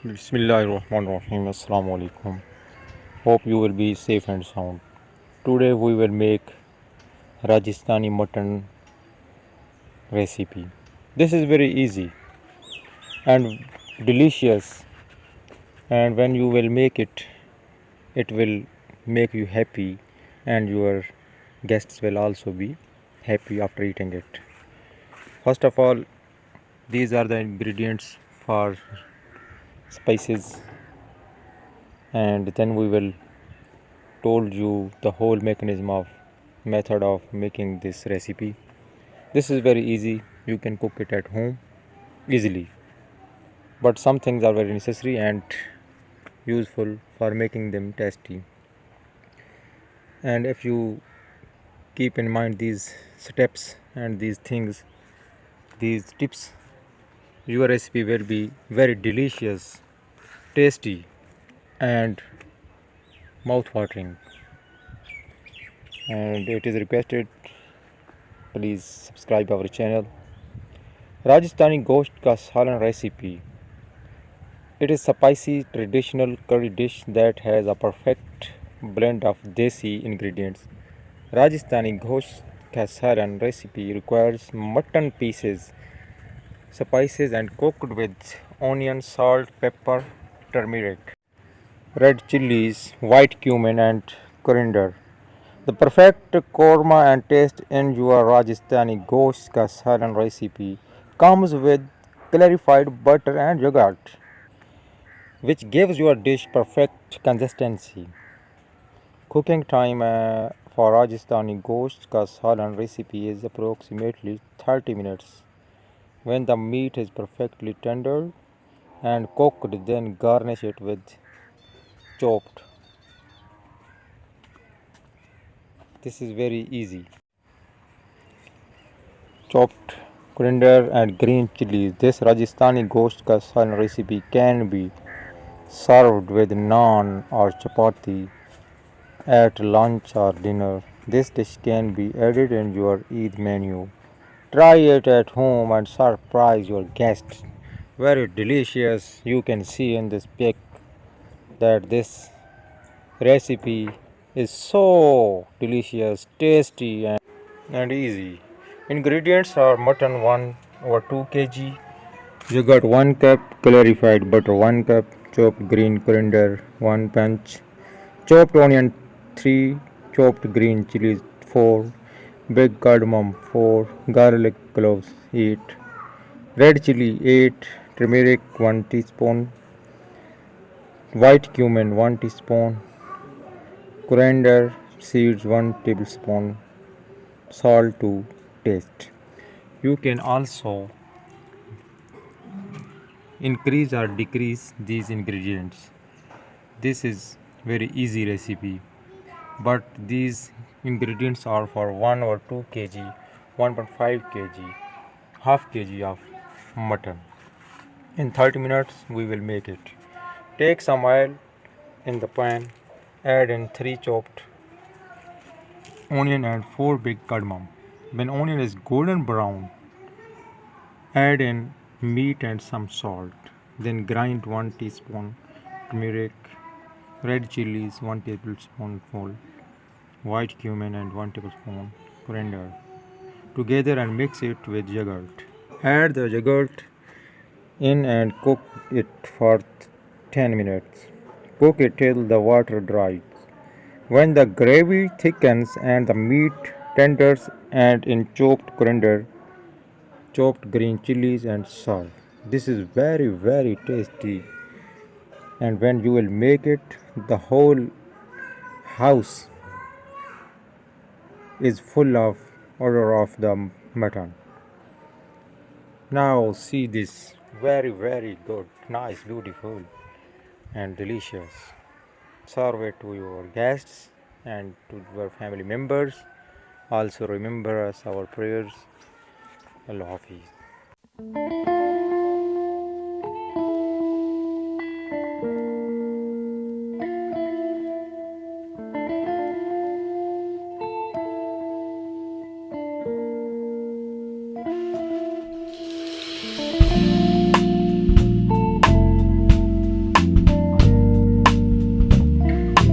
Bismillahirrahmanirrahim. Assalamu alaikum. Hope you will be safe and sound. Today we will make Rajasthani mutton recipe. This is very easy and delicious, and when you will make it, it will make you happy, and your guests will also be happy after eating it. First of all, these are the ingredients for spices, and then we will told you the whole mechanism of method of making this recipe. This is very easy, you can cook it at home easily, but some things are very necessary and useful for making them tasty. And if you keep in mind these steps and these things, these tips, your recipe will be very delicious, tasty, and mouth-watering. And it is requested, please subscribe our channel. Rajasthani ghost ka salan recipe. It is spicy traditional curry dish that has a perfect blend of desi ingredients. Rajasthani ghost ka salan recipe requires mutton pieces, spices and cooked with onion, salt, pepper, turmeric, red chilies, white cumin and coriander. The perfect korma and taste in your Rajasthani ghost ka salan recipe comes with clarified butter and yogurt, which gives your dish perfect consistency. Cooking time for Rajasthani ghost ka salan recipe is approximately 30 minutes. When the meat is perfectly tender and cooked, then garnish it with chopped. This is very easy. Chopped coriander and green chilies. This Rajasthani ghost ka salan recipe can be served with naan or chapati at lunch or dinner. This dish can be added in your Eid menu. Try it at home and surprise your guests. Very delicious. You can see in this pic that this recipe is so delicious, tasty, and easy. Ingredients are mutton 1 over 2 kg, yogurt 1 cup, clarified butter 1 cup, chopped green coriander 1 pinch, chopped onion 3, chopped green chilies 4, big cardamom 4, garlic cloves 8, red chili 8, turmeric 1 teaspoon, white cumin 1 teaspoon, coriander seeds 1 tablespoon, salt to taste. You can also increase or decrease these ingredients. This is very easy recipe, but these ingredients are for 1 or 2 kg, 1.5 kg, half kg of mutton. In 30 minutes we will make it. Take some oil in the pan, add in 3 chopped onion and 4 big cardamom. When onion is golden brown, add in meat and some salt. Then grind 1 teaspoon turmeric, red chilies 1 tablespoonful, white cumin and 1 tablespoon coriander together and mix it with yogurt. Add the yogurt in and cook it for 10 minutes. Cook it till the water dries. When the gravy thickens and the meat tenders, add in chopped coriander, chopped green chilies and salt. This is very tasty, and when you will make it, the whole house is full of odor of the mutton. Now see this, very good, nice, beautiful and delicious. Serve it to your guests and to your family members. Also remember us our prayers. Allah Hafiz.